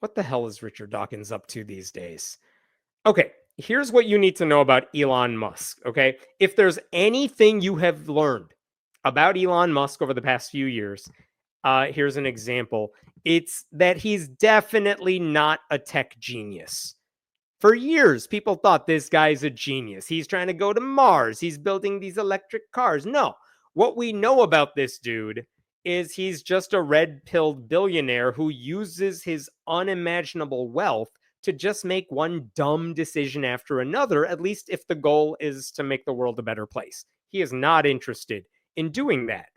What the hell is Richard Dawkins up to these days? Okay, here's what you need to know about Elon Musk, okay? If there's anything you have learned about Elon Musk over the past few years, here's an example. It's that he's definitely not a tech genius. For years, people thought this guy's a genius. He's trying to go to Mars. He's building these electric cars. No, what we know about this dude is he's just a red-pilled billionaire who uses his unimaginable wealth to just make one dumb decision after another, at least if the goal is to make the world a better place. He is not interested in doing that.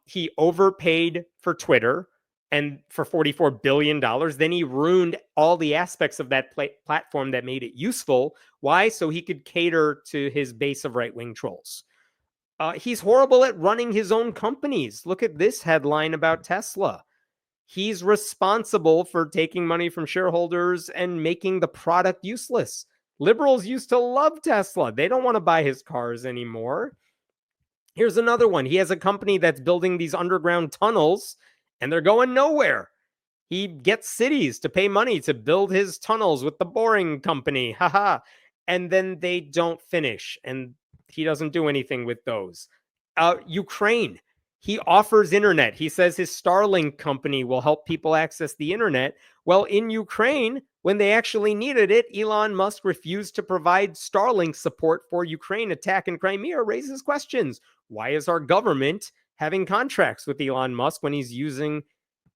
He overpaid for Twitter and for $44 billion. Then he ruined all the aspects of that platform that made it useful. Why? So he could cater to his base of right-wing trolls. He's horrible at running his own companies. Look at this headline about Tesla. He's responsible for taking money from shareholders and making the product useless. Liberals used to love Tesla. They don't want to buy his cars anymore. Here's another one. He has a company that's building these underground tunnels, and they're going nowhere. He gets cities to pay money to build his tunnels with the boring company. Haha. And then they don't finish, and he doesn't do anything with those. Ukraine. He offers internet. He says his Starlink company will help people access the internet. Well, in Ukraine, when they actually needed it, Elon Musk refused to provide Starlink support for Ukraine attack in Crimea. Raises questions. Why is our government having contracts with Elon Musk when he's using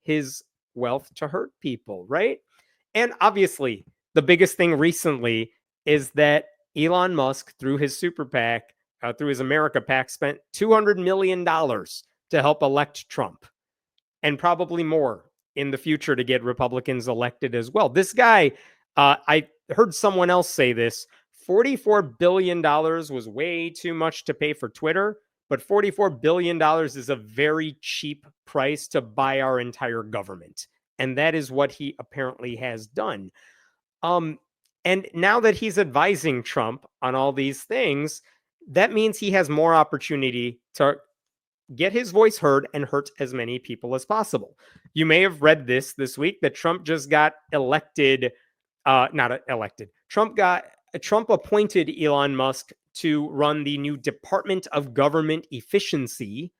his wealth to hurt people, right? And obviously, the biggest thing recently is that Elon Musk, through his super PAC, through his America PAC, spent $200 million to help elect Trump, and probably more in the future to get Republicans elected as well. This guy, I heard someone else say this, $44 billion was way too much to pay for Twitter, but $44 billion is a very cheap price to buy our entire government. And that is what he apparently has done. And now that he's advising Trump on all these things, that means he has more opportunity to get his voice heard and hurt as many people as possible. You may have read this week that Trump just got elected, not elected. Trump appointed Elon Musk to run the new Department of Government Efficiency,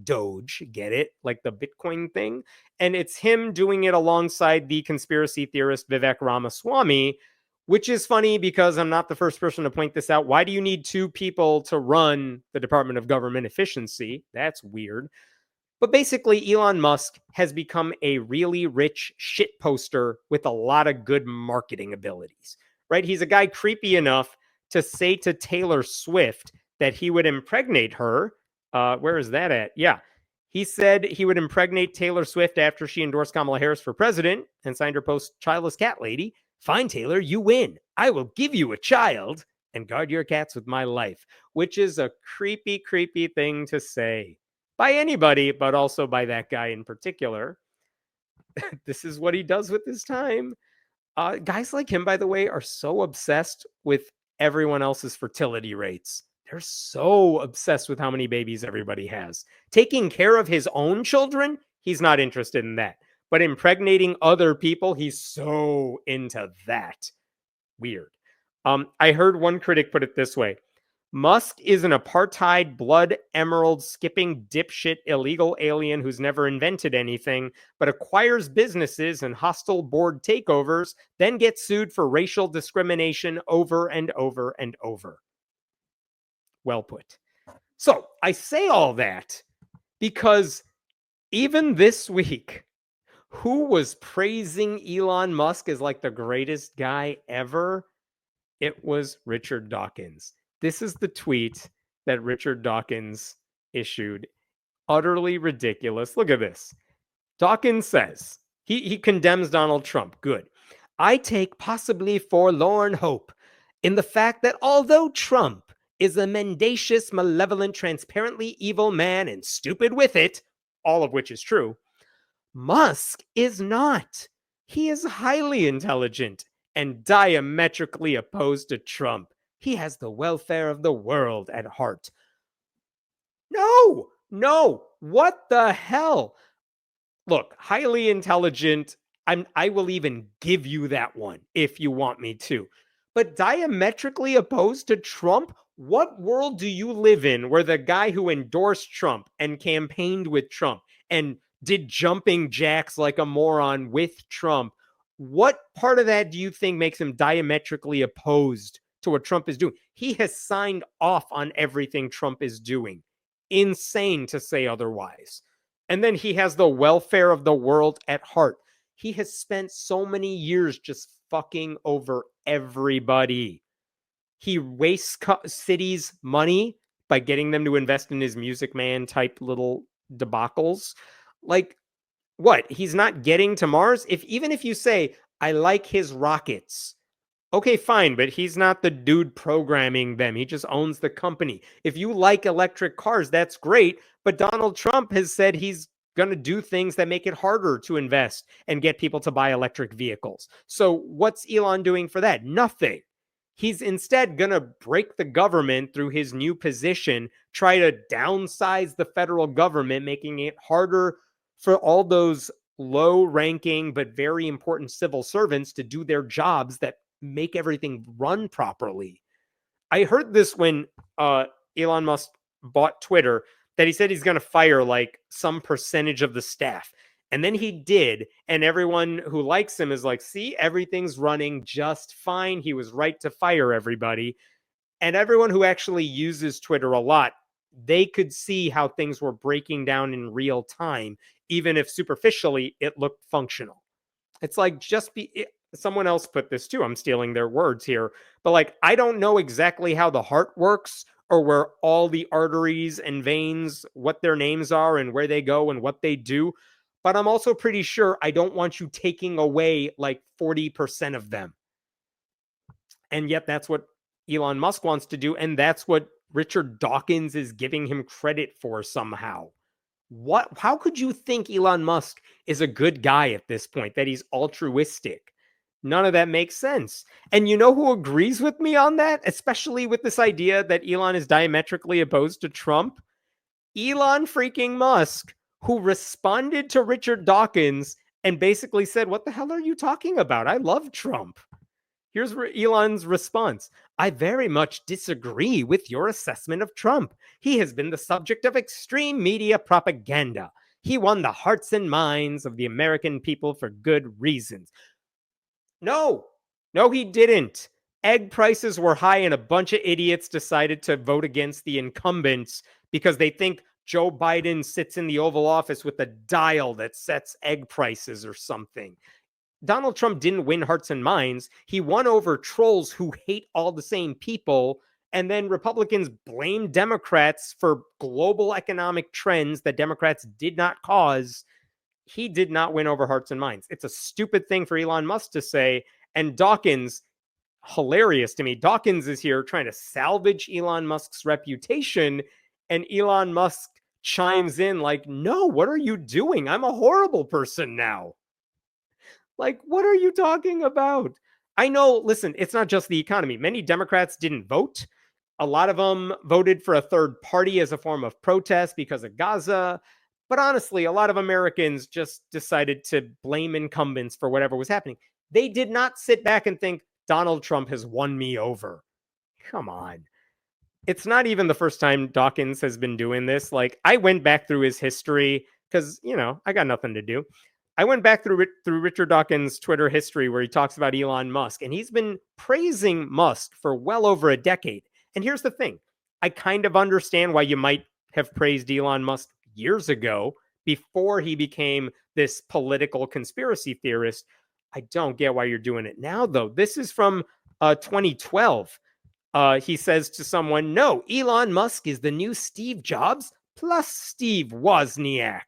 Doge, get it? Like the Bitcoin thing. And it's him doing it alongside the conspiracy theorist Vivek Ramaswamy, which is funny because I'm not the first person to point this out. Why do you need two people to run the Department of Government Efficiency? That's weird. But basically, Elon Musk has become a really rich shit poster with a lot of good marketing abilities, right? He's a guy creepy enough to say to Taylor Swift that he would impregnate her. Where is that at? Yeah. He said he would impregnate Taylor Swift after she endorsed Kamala Harris for president and signed her post childless cat lady. Fine, Taylor, you win. I will give you a child and guard your cats with my life, which is a creepy, creepy thing to say by anybody, but also by that guy in particular. This is what he does with his time. Guys like him, by the way, are so obsessed with everyone else's fertility rates. They're so obsessed with how many babies everybody has. Taking care of his own children, he's not interested in that. But impregnating other people, he's so into that. Weird. I heard one critic put it this way. Musk is an apartheid, blood emerald skipping dipshit illegal alien who's never invented anything, but acquires businesses and hostile board takeovers, then gets sued for racial discrimination over and over and over. Well put. So I say all that because even this week, who was praising Elon Musk as like the greatest guy ever? It was Richard Dawkins. This is the tweet that Richard Dawkins issued. Utterly ridiculous. Look at this. Dawkins says, he condemns Donald Trump. Good. I take possibly forlorn hope in the fact that although Trump is a mendacious, malevolent, transparently evil man and stupid with it, all of which is true, Musk is not. He is highly intelligent and diametrically opposed to Trump. He has the welfare of the world at heart. No, what the hell? Look, highly intelligent, I will even give you that one if you want me to. But diametrically opposed to Trump? What world do you live in where the guy who endorsed Trump and campaigned with Trump and did jumping jacks like a moron with Trump, what part of that do you think makes him diametrically opposed to what Trump is doing? He has signed off on everything Trump is doing. Insane to say otherwise. And then he has the welfare of the world at heart. He has spent so many years just fucking over everybody. He wastes cities' money by getting them to invest in his Music Man type little debacles. Like, what? He's not getting to Mars? Even if you say, I like his rockets, okay, fine, but he's not the dude programming them. He just owns the company. If you like electric cars, that's great. But Donald Trump has said he's going to do things that make it harder to invest and get people to buy electric vehicles. So what's Elon doing for that? Nothing. He's instead going to break the government through his new position, try to downsize the federal government, making it harder for all those low ranking but very important civil servants to do their jobs that make everything run properly. I heard this when Elon Musk bought Twitter, that he said he's going to fire like some percentage of the staff. And then he did. And everyone who likes him is like, see, everything's running just fine. He was right to fire everybody. And everyone who actually uses Twitter a lot, they could see how things were breaking down in real time, even if superficially it looked functional. It's like, someone else put this too. I'm stealing their words here. But like, I don't know exactly how the heart works or where all the arteries and veins, what their names are and where they go and what they do. But I'm also pretty sure I don't want you taking away like 40% of them. And yet that's what Elon Musk wants to do. And that's what Richard Dawkins is giving him credit for somehow. How could you think Elon Musk is a good guy at this point, that he's altruistic? None of that makes sense. And you know who agrees with me on that, especially with this idea that Elon is diametrically opposed to Trump? Elon freaking Musk, who responded to Richard Dawkins and basically said, what the hell are you talking about? I love Trump. Here's Elon's response. I very much disagree with your assessment of Trump. He has been the subject of extreme media propaganda. He won the hearts and minds of the American people for good reasons. No, he didn't. Egg prices were high and a bunch of idiots decided to vote against the incumbents because they think Joe Biden sits in the Oval Office with a dial that sets egg prices or something. Donald Trump didn't win hearts and minds. He won over trolls who hate all the same people. And then Republicans blame Democrats for global economic trends that Democrats did not cause. He did not win over hearts and minds. It's a stupid thing for Elon Musk to say. And Dawkins, hilarious to me. Dawkins is here trying to salvage Elon Musk's reputation. And Elon Musk chimes in like, no, what are you doing? I'm a horrible person now. Like, what are you talking about? I know, listen, it's not just the economy. Many Democrats didn't vote. A lot of them voted for a third party as a form of protest because of Gaza. But honestly, a lot of Americans just decided to blame incumbents for whatever was happening. They did not sit back and think, Donald Trump has won me over. Come on. It's not even the first time Dawkins has been doing this. Like, I went back through his history because, I got nothing to do. I went back through Richard Dawkins' Twitter history where he talks about Elon Musk, and he's been praising Musk for well over a decade. And here's the thing. I kind of understand why you might have praised Elon Musk years ago before he became this political conspiracy theorist. I don't get why you're doing it now, though. This is from 2012. He says to someone, no, Elon Musk is the new Steve Jobs plus Steve Wozniak.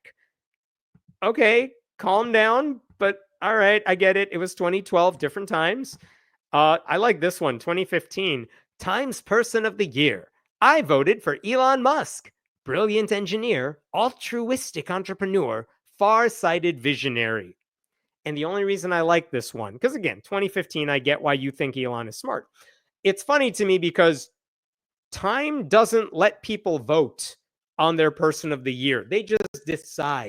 Okay, calm down, but all right, I get it. It was 2012, different times. I like this one, 2015. Times Person of the Year. I voted for Elon Musk. Brilliant engineer, altruistic entrepreneur, far-sighted visionary. And the only reason I like this one, because again, 2015, I get why you think Elon is smart. It's funny to me because Time doesn't let people vote on their person of the year. They just decide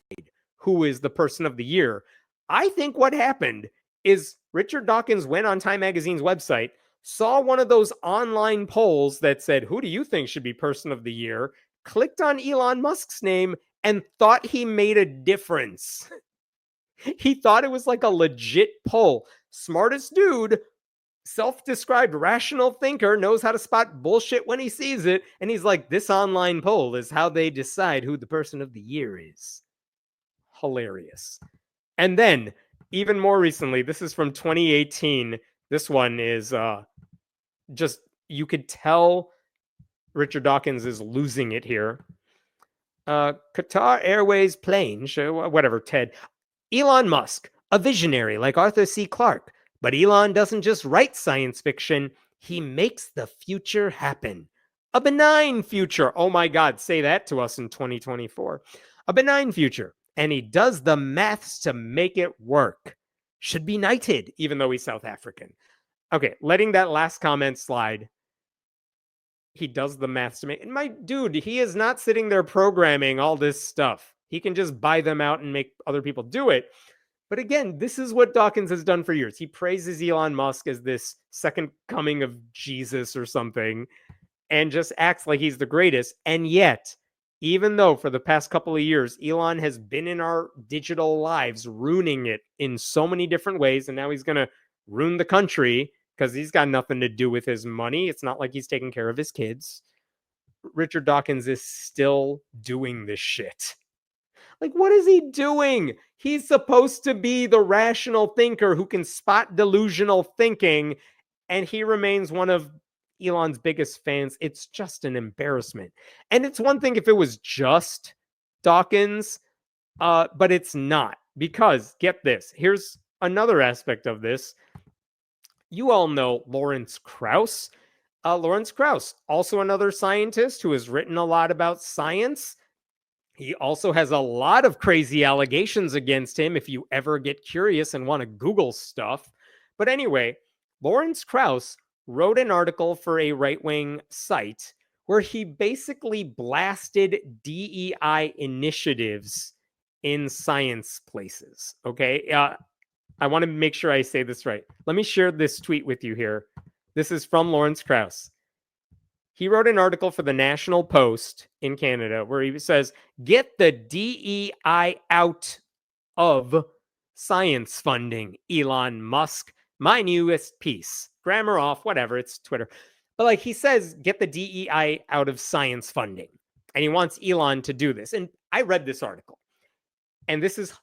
who is the person of the year. I think what happened is Richard Dawkins went on Time Magazine's website, saw one of those online polls that said, who do you think should be person of the year? Clicked on Elon Musk's name and thought he made a difference. He thought it was like a legit poll. Smartest dude, self-described rational thinker, knows how to spot bullshit when he sees it. And he's like, this online poll is how they decide who the person of the year is. Hilarious. And then, even more recently, this is from 2018. This one is just, you could tell Richard Dawkins is losing it here. Qatar Airways plane, whatever, Ted. Elon Musk, a visionary like Arthur C. Clarke. But Elon doesn't just write science fiction, he makes the future happen. A benign future. Oh my God, say that to us in 2024. A benign future. And he does the maths to make it work. Should be knighted, even though he's South African. Okay, letting that last comment slide. He does the maths to make it. My dude, he is not sitting there programming all this stuff. He can just buy them out and make other people do it. But again, this is what Dawkins has done for years. He praises Elon Musk as this second coming of Jesus or something and just acts like he's the greatest. And yet, even though for the past couple of years, Elon has been in our digital lives, ruining it in so many different ways, and now he's going to ruin the country because he's got nothing to do with his money. It's not like he's taking care of his kids. Richard Dawkins is still doing this shit. Like, what is he doing? He's supposed to be the rational thinker who can spot delusional thinking, and he remains one of Elon's biggest fans. It's just an embarrassment. And it's one thing if it was just Dawkins, but it's not. Because, get this, here's another aspect of this. You all know Lawrence Krauss. Lawrence Krauss, also another scientist who has written a lot about science. He also has a lot of crazy allegations against him if you ever get curious and want to Google stuff. But anyway, Lawrence Krauss wrote an article for a right-wing site where he basically blasted DEI initiatives in science places. Okay, I want to make sure I say this right. Let me share this tweet with you here. This is from Lawrence Krauss. He wrote an article for the National Post in Canada where he says, get the DEI out of science funding, Elon Musk. My newest piece. Grammar off, whatever, it's Twitter. But like he says, get the DEI out of science funding. And he wants Elon to do this. And I read this article. And this is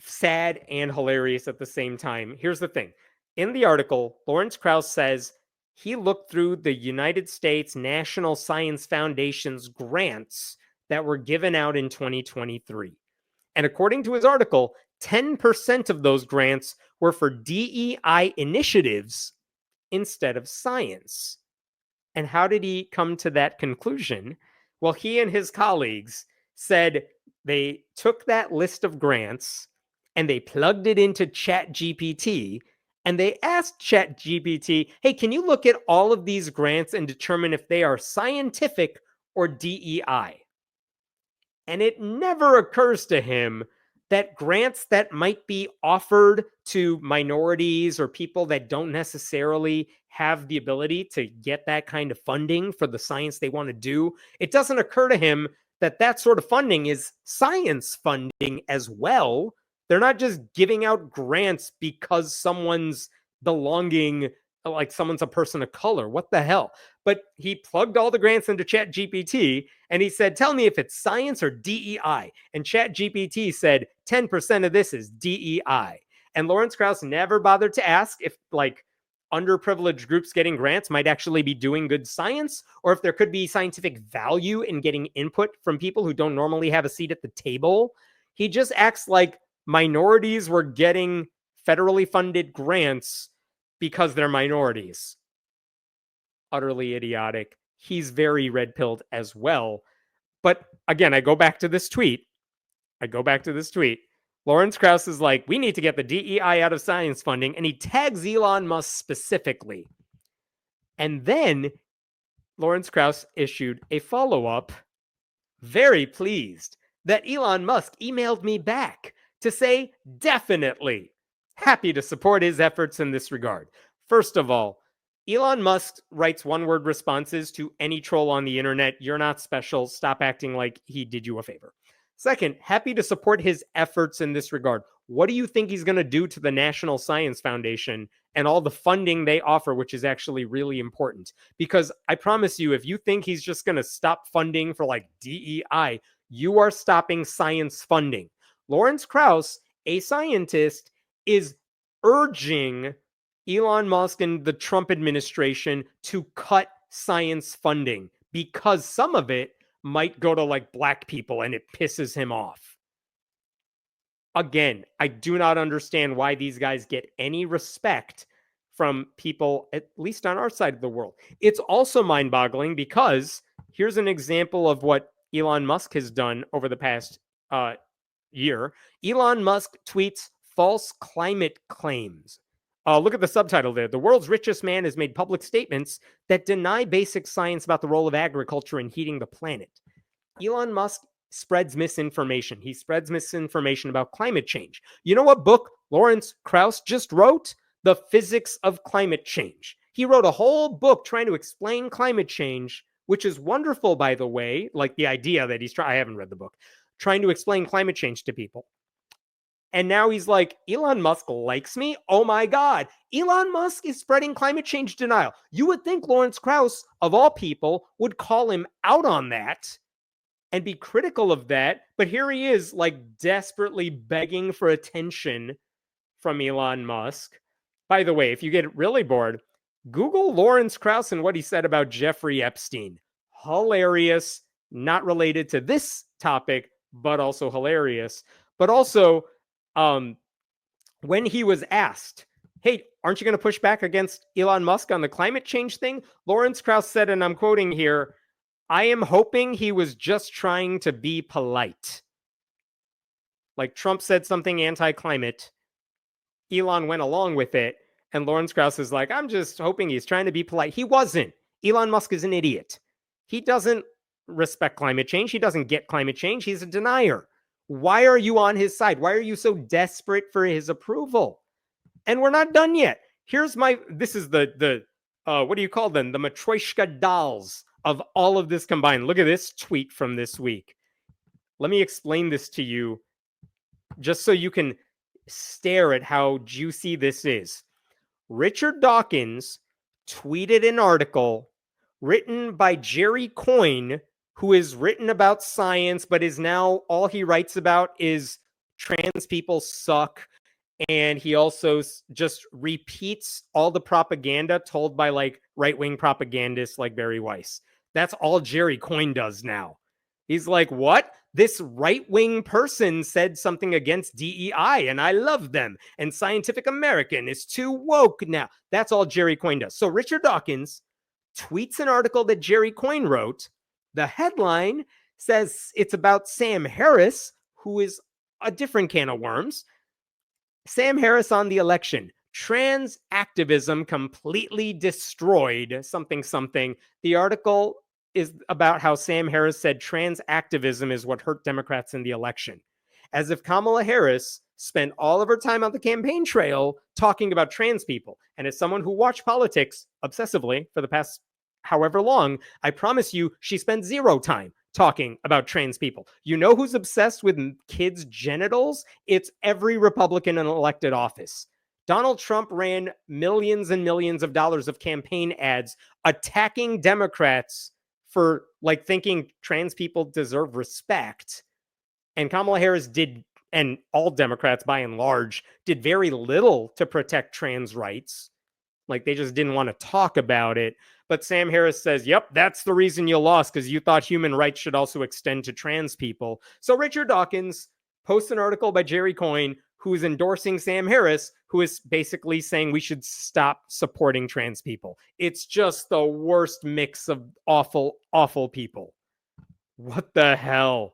sad and hilarious at the same time. Here's the thing. In the article, Lawrence Krauss says, he looked through the United States National Science Foundation's grants that were given out in 2023. And according to his article, 10% of those grants were for DEI initiatives instead of science. And how did he come to that conclusion? Well, he and his colleagues said they took that list of grants and they plugged it into ChatGPT. And they asked ChatGPT, hey, can you look at all of these grants and determine if they are scientific or DEI? And it never occurs to him that grants that might be offered to minorities or people that don't necessarily have the ability to get that kind of funding for the science they want to do, it doesn't occur to him that that sort of funding is science funding as well. They're not just giving out grants because someone's belonging, like someone's a person of color. What the hell? But he plugged all the grants into ChatGPT and he said, tell me if it's science or DEI. And ChatGPT said, 10% of this is DEI. And Lawrence Krauss never bothered to ask if like underprivileged groups getting grants might actually be doing good science, or if there could be scientific value in getting input from people who don't normally have a seat at the table. He just acts like minorities were getting federally funded grants because they're minorities. Utterly idiotic. He's very red-pilled as well. But again, I go back to this tweet. Lawrence Krauss is like, we need to get the DEI out of science funding, and he tags Elon Musk specifically. And then Lawrence Krauss issued a follow-up. Very pleased that Elon Musk emailed me back to say definitely happy to support his efforts in this regard. First of all, Elon Musk writes one-word responses to any troll on the internet. You're not special. Stop acting like he did you a favor. Second, happy to support his efforts in this regard. What do you think he's going to do to the National Science Foundation and all the funding they offer, which is actually really important? Because I promise you, if you think he's just going to stop funding for like DEI, you are stopping science funding. Lawrence Krauss, a scientist, is urging Elon Musk and the Trump administration to cut science funding because some of it might go to like black people and it pisses him off. Again, I do not understand why these guys get any respect from people, at least on our side of the world. It's also mind-boggling because here's an example of what Elon Musk has done over the past year. Elon Musk tweets false climate claims. Look at the subtitle there. The world's richest man has made public statements that deny basic science about the role of agriculture in heating the planet. Elon Musk spreads misinformation. He spreads misinformation about climate change. You know what book Lawrence Krauss just wrote? The Physics of Climate Change. He wrote a whole book trying to explain climate change, which is wonderful, by the way, like the idea that he's trying, I haven't read the book, trying to explain climate change to people. And now he's like, Elon Musk likes me? Oh my God. Elon Musk is spreading climate change denial. You would think Lawrence Krauss, of all people, would call him out on that and be critical of that. But here he is, like, desperately begging for attention from Elon Musk. By the way, if you get really bored, Google Lawrence Krauss and what he said about Jeffrey Epstein. Hilarious, not related to this topic, but also hilarious. But also, when he was asked, hey, aren't you going to push back against Elon Musk on the climate change thing? Lawrence Krauss said, and I'm quoting here, I am hoping he was just trying to be polite. Like Trump said something anti-climate. Elon went along with it. And Lawrence Krauss is like, I'm just hoping he's trying to be polite. He wasn't. Elon Musk is an idiot. He doesn't respect climate change. He doesn't get climate change. He's a denier. Why are you on his side? Why are you so desperate for his approval? And we're not done yet. This is the what do you call them? The Matryoshka dolls of all of this combined. Look at this tweet from this week. Let me explain this to you just so you can stare at how juicy this is. Richard Dawkins tweeted an article written by Jerry Coyne, who is written about science, but is now all he writes about is trans people suck. And he also just repeats all the propaganda told by like right-wing propagandists like Barry Weiss. That's all Jerry Coyne does now. He's like, what? This right-wing person said something against DEI and I love them. And Scientific American is too woke now. That's all Jerry Coyne does. So Richard Dawkins tweets an article that Jerry Coyne wrote. The headline says it's about Sam Harris, who is a different can of worms. Sam Harris on the election. Trans activism completely destroyed something. The article is about how Sam Harris said trans activism is what hurt Democrats in the election. As if Kamala Harris spent all of her time on the campaign trail talking about trans people. And as someone who watched politics obsessively for the past however long, I promise you she spent zero time talking about trans people. You know who's obsessed with kids' genitals? It's every Republican in elected office. Donald Trump ran millions and millions of dollars of campaign ads attacking Democrats for like thinking trans people deserve respect. And Kamala Harris did, and all Democrats by and large, did very little to protect trans rights. Like they just didn't want to talk about it. But Sam Harris says, yep, that's the reason you lost, because you thought human rights should also extend to trans people. So Richard Dawkins posts an article by Jerry Coyne, who is endorsing Sam Harris, who is basically saying we should stop supporting trans people. It's just the worst mix of awful, awful people. What the hell?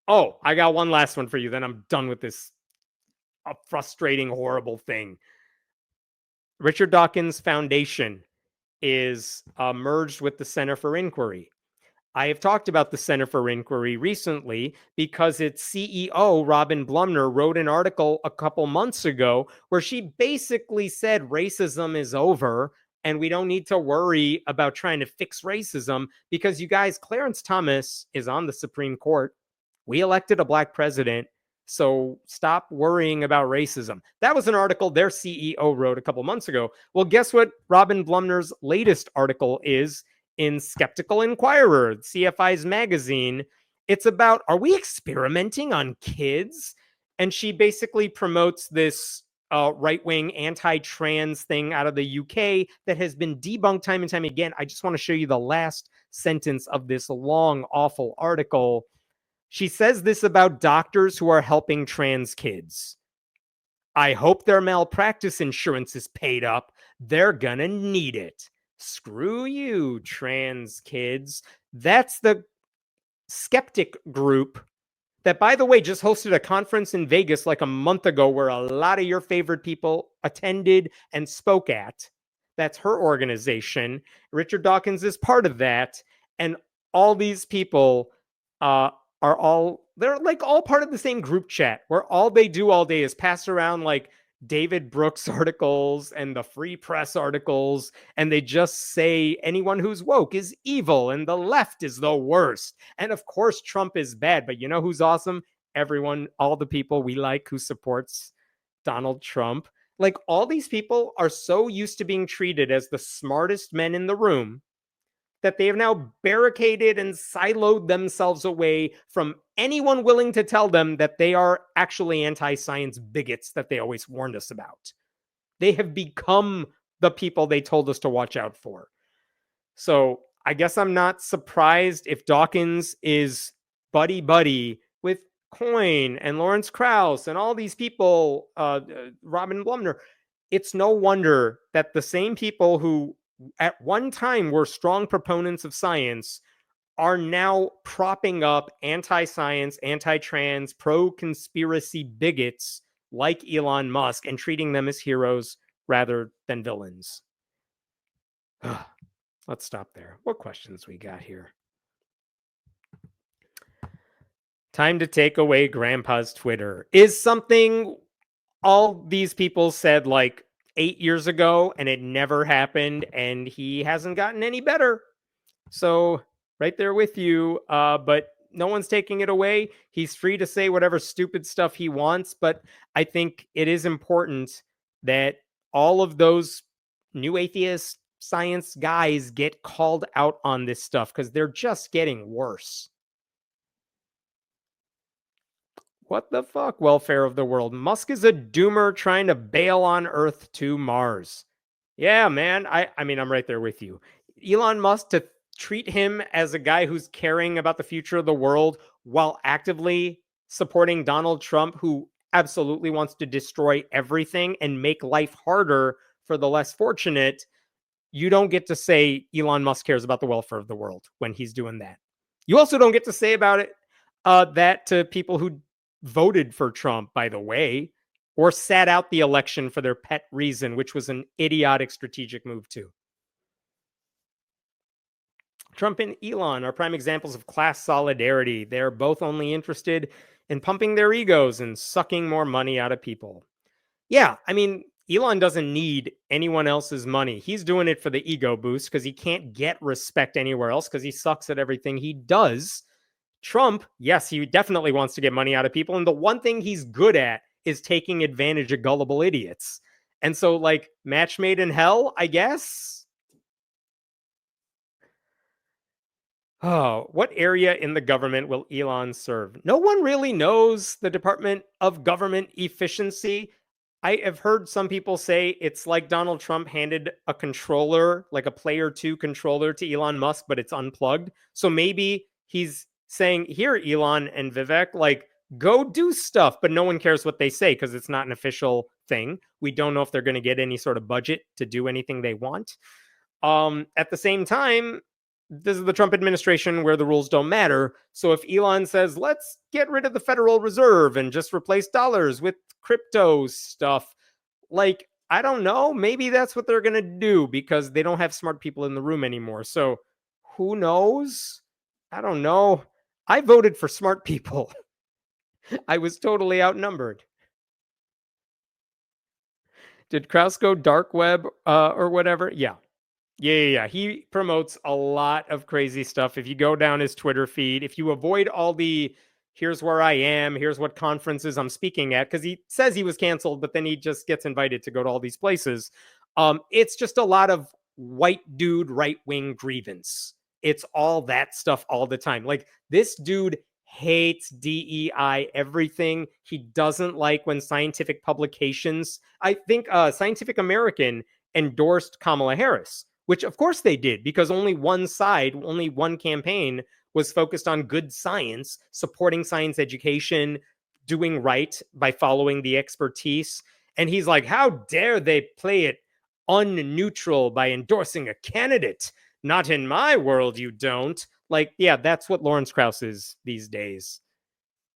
Oh, I got one last one for you, then I'm done with this frustrating, horrible thing. Richard Dawkins Foundation is merged with the Center for Inquiry. I have talked about the Center for Inquiry recently because its CEO, Robin Blumner, wrote an article a couple months ago where she basically said racism is over and we don't need to worry about trying to fix racism because you guys, Clarence Thomas is on the Supreme Court. We elected a black president. So stop worrying about racism. That was an article their CEO wrote a couple months ago. Well, guess what Robin Blumner's latest article is in Skeptical Inquirer, CFI's magazine. It's about, are we experimenting on kids? And she basically promotes this right-wing anti-trans thing out of the UK that has been debunked time and time again. I just want to show you the last sentence of this long, awful article. She says this about doctors who are helping trans kids. I hope their malpractice insurance is paid up. They're gonna need it. Screw you, trans kids. That's the skeptic group that, by the way, just hosted a conference in Vegas like a month ago where a lot of your favorite people attended and spoke at. That's her organization. Richard Dawkins is part of that. And all these people they're like all part of the same group chat where all they do all day is pass around like David Brooks articles and the Free Press articles, and they just say anyone who's woke is evil and the left is the worst. And of course, Trump is bad, but you know who's awesome? Everyone, all the people we like who supports Donald Trump. Like all these people are so used to being treated as the smartest men in the room that they have now barricaded and siloed themselves away from anyone willing to tell them that they are actually anti-science bigots that they always warned us about. They have become the people they told us to watch out for. So I guess I'm not surprised if Dawkins is buddy-buddy with Coyne and Lawrence Krauss and all these people, Robin Blumner. It's no wonder that the same people who at one time were strong proponents of science are now propping up anti-science, anti-trans, pro-conspiracy bigots like Elon Musk and treating them as heroes rather than villains. Let's stop there. What questions we got here? Time to take away Grandpa's Twitter is something all these people said like 8 years ago, and it never happened, and he hasn't gotten any better. So right there with you, but no one's taking it away. He's free to say whatever stupid stuff he wants, but I think it is important that all of those new atheist science guys get called out on this stuff because they're just getting worse. What the fuck, welfare of the world? Musk is a doomer trying to bail on Earth to Mars. Yeah, man. I mean, I'm right there with you. Elon Musk, to treat him as a guy who's caring about the future of the world while actively supporting Donald Trump, who absolutely wants to destroy everything and make life harder for the less fortunate. You don't get to say Elon Musk cares about the welfare of the world when he's doing that. You also don't get to say about it that to people who voted for Trump, by the way, or sat out the election for their pet reason, which was an idiotic strategic move too. Trump and Elon are prime examples of class solidarity. They're both only interested in pumping their egos and sucking more money out of people. Yeah, I mean, Elon doesn't need anyone else's money. He's doing it for the ego boost because he can't get respect anywhere else because he sucks at everything he does. Trump, yes, he definitely wants to get money out of people. And the one thing he's good at is taking advantage of gullible idiots. And so, like, match made in hell, I guess. Oh, what area in the government will Elon serve? No one really knows the Department of Government Efficiency. I have heard some people say it's like Donald Trump handed a controller, like a Player 2 controller to Elon Musk, but it's unplugged. So maybe he's saying, here, Elon and Vivek, like, go do stuff, but no one cares what they say because it's not an official thing. We don't know if they're going to get any sort of budget to do anything they want. At the same time, this is the Trump administration where the rules don't matter. So if Elon says, let's get rid of the Federal Reserve and just replace dollars with crypto stuff, like, I don't know, maybe that's what they're going to do because they don't have smart people in the room anymore. So who knows? I don't know. I voted for smart people. I was totally outnumbered. Did Krauss go dark web or whatever? Yeah. Yeah. He promotes a lot of crazy stuff. If you go down his Twitter feed, if you avoid all the here's where I am, here's what conferences I'm speaking at, because he says he was canceled, but then he just gets invited to go to all these places. It's just a lot of white dude right wing grievance. It's all that stuff all the time. Like this dude hates DEI everything. He doesn't like when scientific publications, I think Scientific American endorsed Kamala Harris, which of course they did because only one side, only one campaign was focused on good science, supporting science education, doing right by following the expertise. And he's like, how dare they play it unneutral by endorsing a candidate? Not in my world, you don't. Like, yeah, that's what Lawrence Krauss is these days.